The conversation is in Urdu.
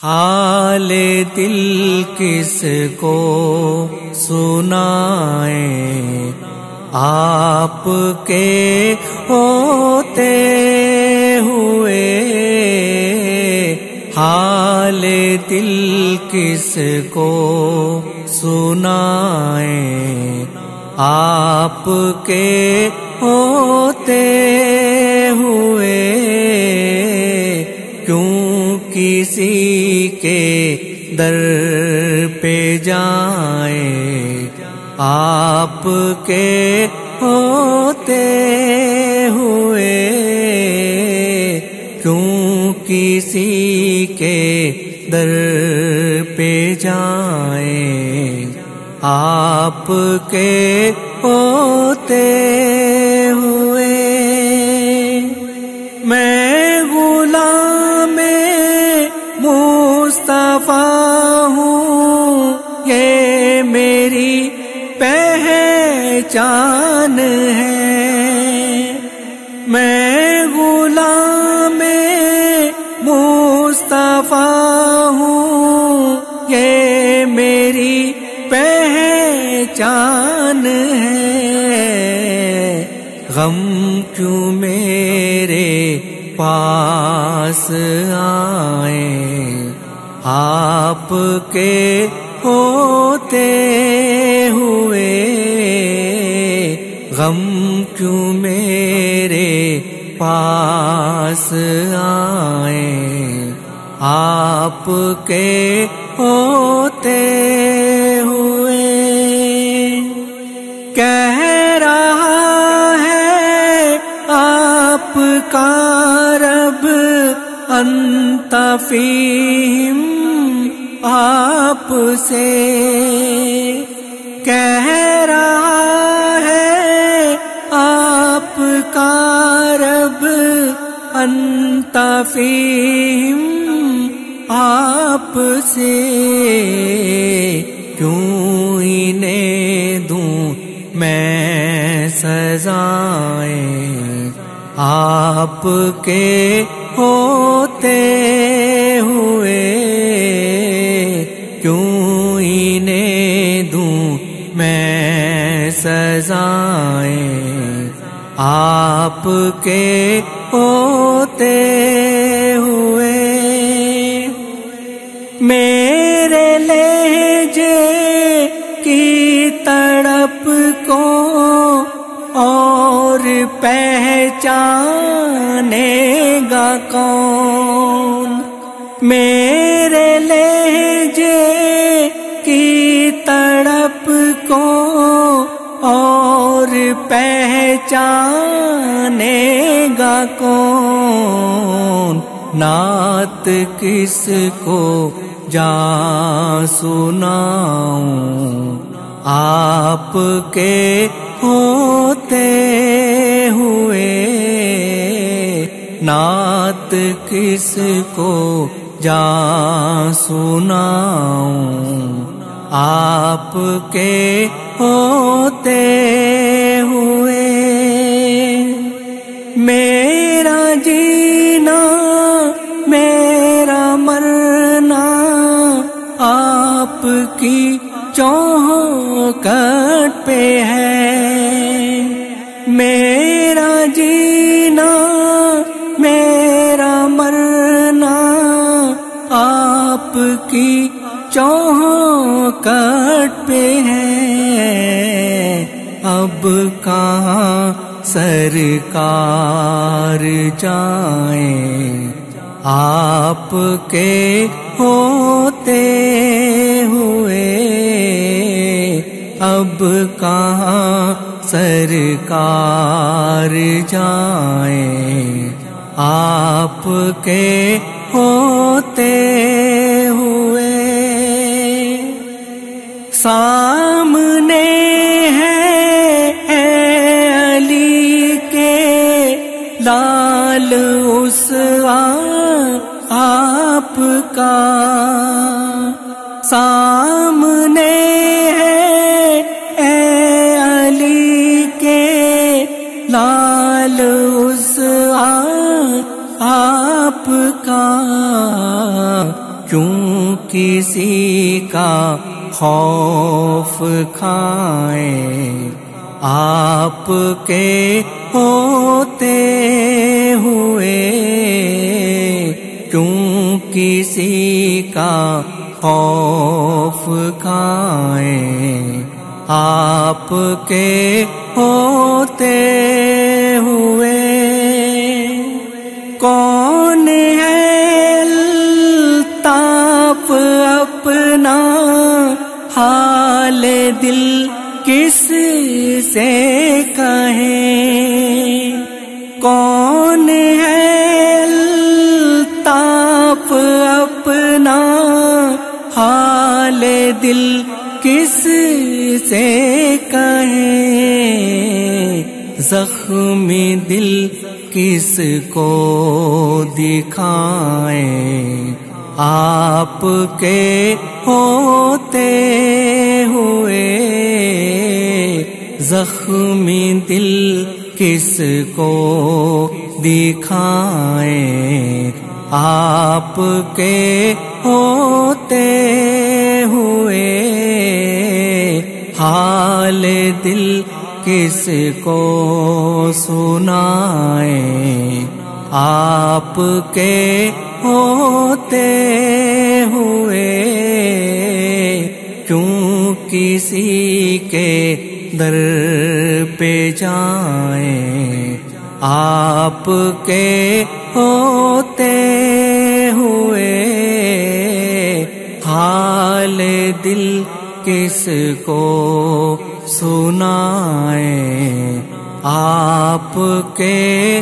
حال دل کس کو سنائیں، آپ کے ہوتے ہوئے حال دل کس کو سنائیں، آپ کے ہوتے ہوئے کیوں کسی کے در پہ جائیں، آپ کے ہوتے ہوئے کیوں کسی کے در پہ جائیں، آپ کے ہوتے ہوئے میں غلام مصطفیٰ ہوں، یہ میری پہچان ہے، میں غلام مصطفیٰ ہوں، یہ میری پہچان ہے، غم کیوں میرے پاس آئیں، آپ کے ہوتے ہوئے غم کیوں میرے پاس آئیں، آپ کے ہوتے ہوئے کہہ رہا ہے آپ کا رب انت فیہم، آپ سے کہہ رہا ہے آپ کا رب انت فیہم، آپ سے کیوں انہیں دوں میں سزائیں، آپ کے ہوتے ہوئے کیوں انہیں دوں میں سزائیں، آپ کے ہوتے ہوئے میرے لہجے کی تڑپ کو اور پہچانے گا کون، میرے لہجے کی تڑپ کو اور پہچانے گا کون، نعت کس کو جا سناؤں، آپ کے ہوتے ہوئے نعت کس کو جا سناؤں، آپ کے ہوتے ہوئے میرا جینا میرا مرنا آپ کی چوکھٹ پہ ہے، میرا جینا میرا مرنا آپ کی چوکھٹ پہ ہے، اب کہاں سرکار جائیں، آپ کے ہوتے ہوئے اب کہاں سرکار جائیں، آپ کے ہوتے ہوئے سامنے ہے علی کے لال اس آپ کا، سامنے ہے علی کے لال اس آپ کا، کیوں کسی کا خوف کھائیں، آپ کے ہوتے ہوئے کیوں کسی کا خوف کھائیں، آپ کے ہوتے ہوئے کون ہے الطاف اپنا حال دل کس سے کہیں، کون ہے الطاف اپنا حال دل کس سے کہیں، زخمی دل کس کو دکھائیں، آپ کے ہوتے ہوئے زخمی دل کس کو دکھائیں، آپ کے ہوتے ہوئے حال دل کس کو سنائیں، آپ کے ہوتے ہوئے کیوں کسی کے در پہ جائیں، آپ کے ہوتے ہوئے حال دل کس کو سنائیں، آپ کے